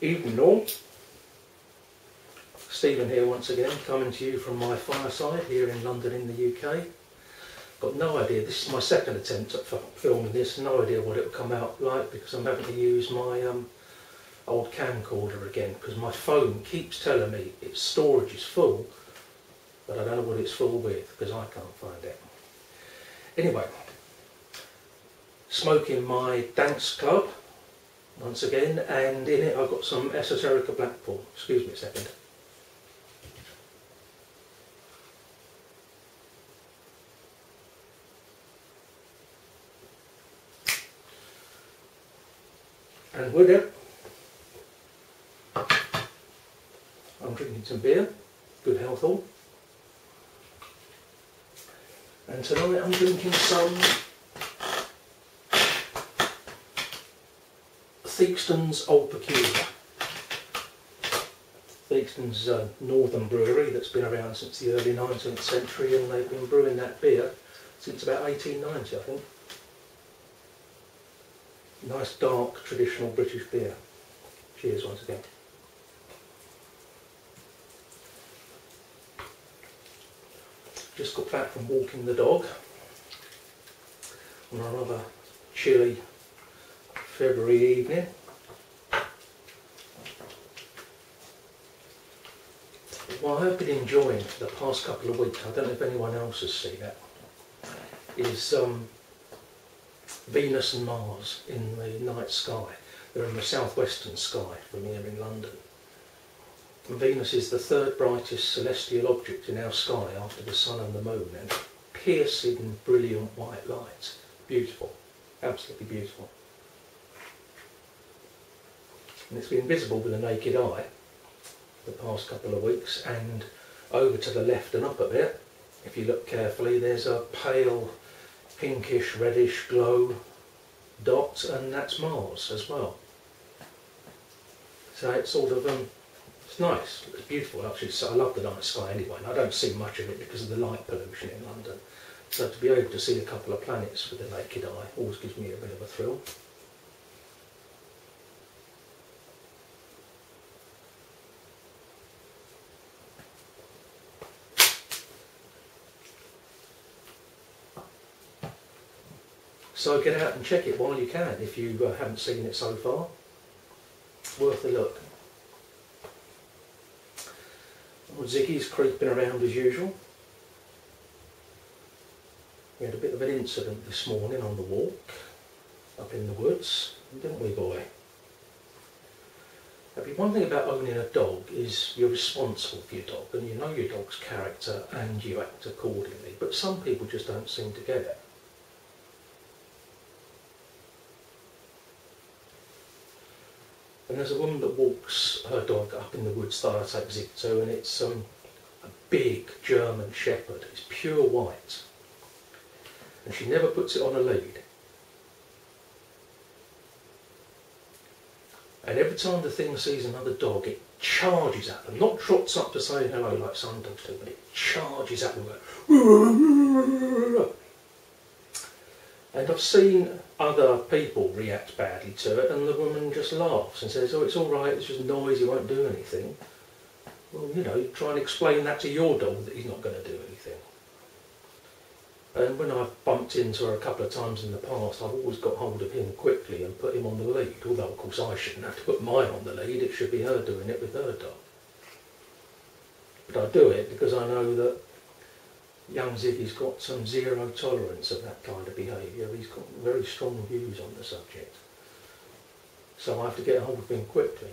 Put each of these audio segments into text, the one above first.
Evening all. Stephen here once again, coming to you from my Fireside here in London in the UK. Got no idea, this is my second attempt at filming this, no idea what it will come out like because I'm having to use my old camcorder again because my phone keeps telling me its storage is full, but I don't know what it's full with because I can't find it. Anyway, smoking my Dance Club once again, and in it I've got some Esoterica Blackpool. Excuse me a second. And with it, I'm drinking some beer, good health all. And tonight I'm drinking some Theakston's Old Peculiar. Theakston's a northern brewery that's been around since the early 19th century, and they've been brewing that beer since about 1890, I think. Nice dark traditional British beer. Cheers once again. Just got back from walking the dog on a rather chilly February evening. What I've been enjoying for the past couple of weeks, I don't know if anyone else has seen it, is Venus and Mars in the night sky. They're in the southwestern sky from here in London. And Venus is the third brightest celestial object in our sky after the sun and the moon, and piercing brilliant white light. Beautiful, absolutely beautiful. And it's been visible with the naked eye the past couple of weeks, and over to the left and up a bit, if you look carefully, there's a pale pinkish reddish glow dot, and that's Mars as well. So it's sort of it's nice, it's beautiful actually. So I love the night sky anyway, and I don't see much of it because of the light pollution in London. So to be able to see a couple of planets with the naked eye always gives me a bit of a thrill. So get out and check it while you can if you haven't seen it so far. Worth a look. Well, Ziggy's creeping around as usual. We had a bit of an incident this morning on the walk up in the woods, didn't we, boy? One thing about owning a dog is you're responsible for your dog and you know your dog's character and you act accordingly, but some people just don't seem to get it. And there's a woman that walks her dog up in the woods that I take Zig to, and it's a big German Shepherd. It's pure white. And she never puts it on a lead. And every time the thing sees another dog, it charges at them. Not trots up to say hello like some dogs do, but it charges at them. And I've seen other people react badly to it, and the woman just laughs and says, oh, it's all right, it's just noise, he won't do anything. Well, you know, try and explain that to your dog that he's not going to do anything. And when I've bumped into her a couple of times in the past, I've always got hold of him quickly and put him on the lead, although of course I shouldn't have to put mine on the lead, it should be her doing it with her dog. But I do it because I know that young Ziggy's got some zero tolerance of that kind of behaviour. He's got very strong views on the subject. So I have to get hold of him quickly.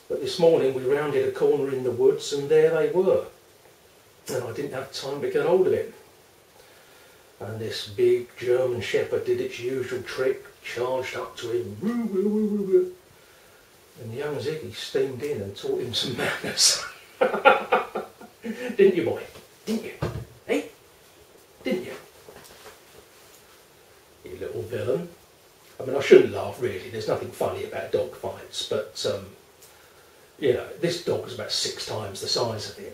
But this morning we rounded a corner in the woods and there they were. And I didn't have time to get hold of it. And this big German Shepherd did its usual trick, charged up to him. And young Ziggy steamed in and taught him some manners. Didn't you, boy? Didn't you? Hey? Didn't you? You little villain. I mean, I shouldn't laugh really, there's nothing funny about dog fights, but you know, this dog was about 6 times the size of him.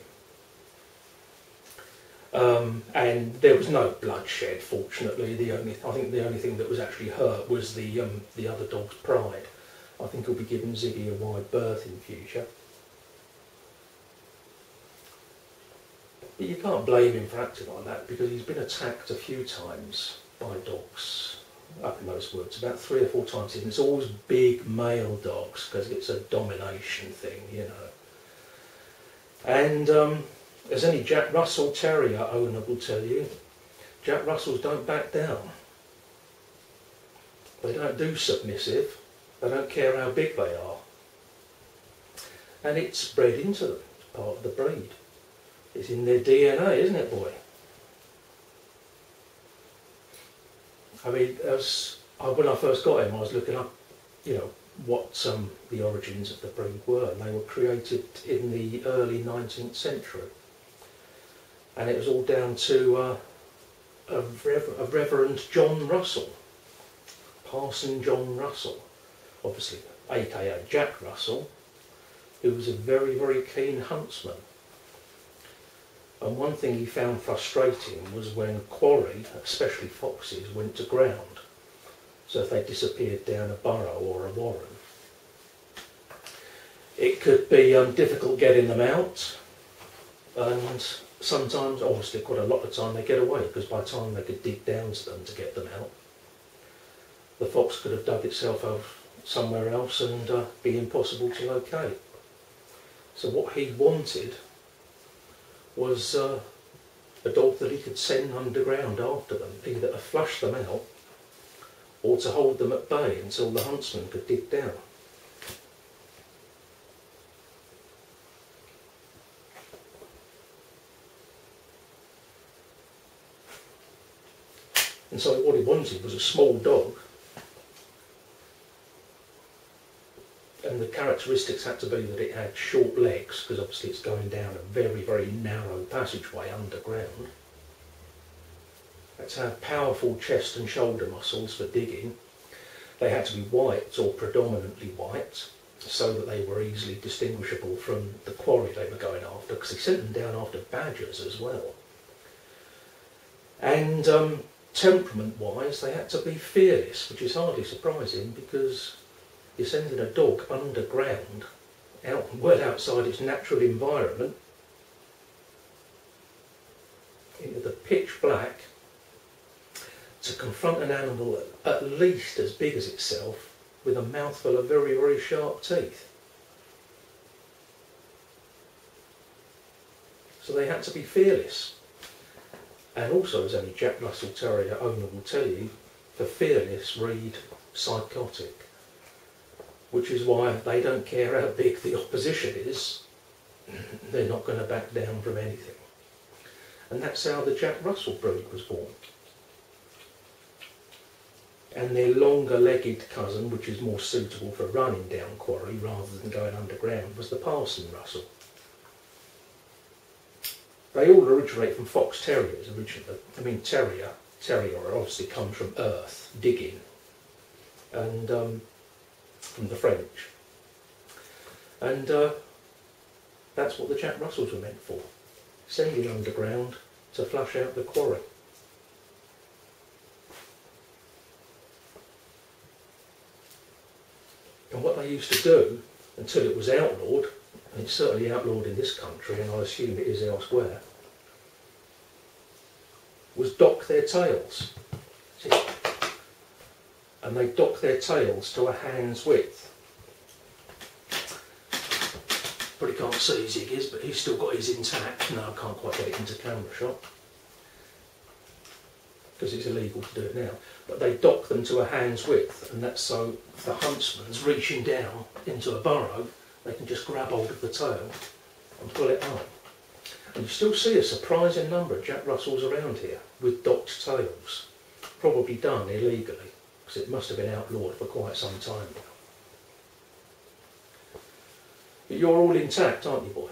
And there was no bloodshed, fortunately. I think the only thing that was actually hurt was the other dog's pride. I think he'll be giving Ziggy a wide berth in future. But you can't blame him for acting like that, because he's been attacked a few times by dogs up in those woods, about 3 or 4 times, and it's always big male dogs, because it's a domination thing, you know. And as any Jack Russell Terrier owner will tell you, Jack Russells don't back down. They don't do submissive, they don't care how big they are. And it's bred into them, it's part of the breed. It's in their DNA, isn't it, boy? I mean, when I first got him, I was looking up, you know, what the origins of the breed were, and they were created in the early 19th century. And it was all down to a Reverend John Russell, Parson John Russell, obviously, aka Jack Russell, who was a very, very keen huntsman. And one thing he found frustrating was when quarry, especially foxes, went to ground. So if they disappeared down a burrow or a warren, it could be difficult getting them out, and sometimes, obviously quite a lot of the time, they get away, because by the time they could dig down to them to get them out, the fox could have dug itself out somewhere else and be impossible to locate. So what he wanted was a dog that he could send underground after them, either to flush them out or to hold them at bay until the huntsman could dig down. And so what he wanted was a small dog, and the characteristics had to be that it had short legs, because obviously it's going down a very, very narrow passageway underground. It had to have powerful chest and shoulder muscles for digging. They had to be white or predominantly white, so that they were easily distinguishable from the quarry they were going after, because he sent them down after badgers as well. And temperament-wise, they had to be fearless, which is hardly surprising, because you're sending a dog underground, well outside its natural environment, into the pitch black, to confront an animal at least as big as itself, with a mouthful of very, very sharp teeth. So they had to be fearless. And also, as any Jack Russell Terrier owner will tell you, for fearless read psychotic, which is why they don't care how big the opposition is, they're not going to back down from anything. And that's how the Jack Russell breed was born. And their longer-legged cousin, which is more suitable for running down quarry rather than going underground, was the Parson Russell. They all originate from fox terriers originally. I mean, terrier obviously comes from earth, digging, and from the French. And that's what the Jack Russells were meant for, sending underground to flush out the quarry. And what they used to do, until it was outlawed, and it's certainly outlawed in this country, and I assume it is elsewhere, was dock their tails. See? And they dock their tails to a hand's width. Probably can't see Ziggy's, but he's still got his intact. No, I can't quite get it into camera shot, because it's illegal to do it now. But they dock them to a hand's width, and that's so if the huntsman's reaching down into a burrow, they can just grab hold of the tail and pull it up. And you still see a surprising number of Jack Russells around here with docked tails, probably done illegally, because it must have been outlawed for quite some time now. But you're all intact, aren't you, boy?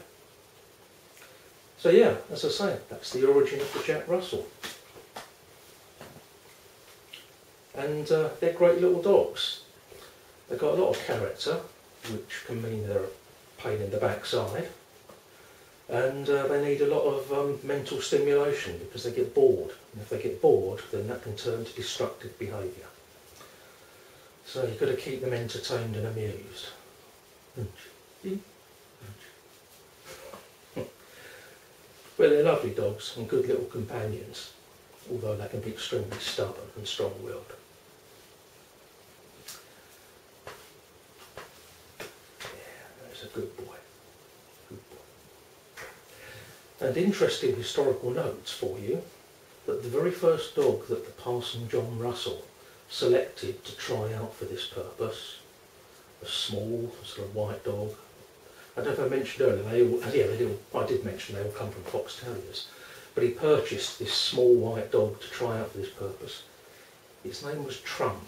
So yeah, as I say, that's the origin of the Jack Russell. And they're great little dogs. They've got a lot of character, which can mean they're a pain in the backside. and they need a lot of mental stimulation because they get bored. And if they get bored, then that can turn to destructive behaviour. So you've got to keep them entertained and amused. Well, they're lovely dogs and good little companions, although they can be extremely stubborn and strong-willed. Yeah, that's a good boy. Good boy. And interesting historical notes for you, that the very first dog that the Parson John Russell selected to try out for this purpose, a small sort of white dog. I don't know if I mentioned earlier, I did mention they all come from fox terriers, but he purchased this small white dog to try out for this purpose. His name was Trump.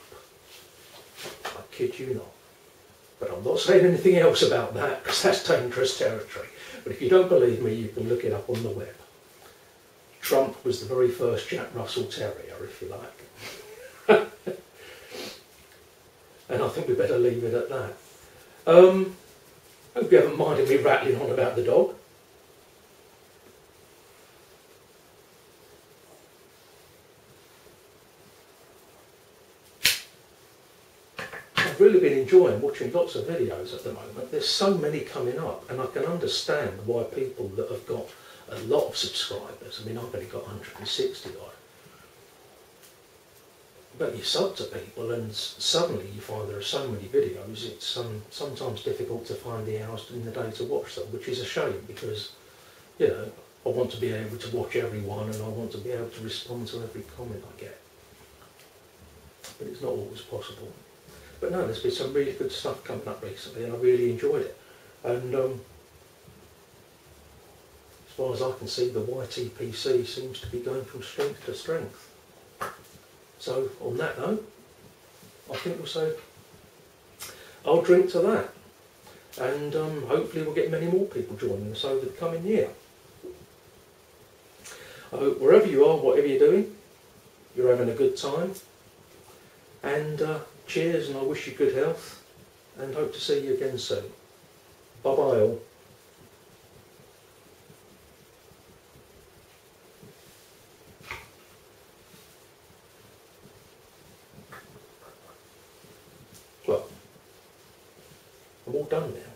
I kid you not. But I'm not saying anything else about that because that's dangerous territory. But if you don't believe me, you can look it up on the web. Trump was the very first Jack Russell Terrier, if you like. And I think we better leave it at that. Hope you haven't minded me rattling on about the dog. I've really been enjoying watching lots of videos at the moment. There's so many coming up, and I can understand why people that have got a lot of subscribers, I mean I've only got 160 odd, but you sub to people and suddenly you find there are so many videos, it's sometimes difficult to find the hours in the day to watch them, which is a shame because, you know, I want to be able to watch everyone and I want to be able to respond to every comment I get. But it's not always possible. But no, there's been some really good stuff coming up recently and I really enjoyed it. And as far as I can see, the YTPC seems to be going from strength to strength. So, on that note, I think we'll say, I'll drink to that. And hopefully we'll get many more people joining us over the coming year. I hope wherever you are, whatever you're doing, you're having a good time. And cheers, and I wish you good health. And hope to see you again soon. Bye-bye all. Well, I'm all done now.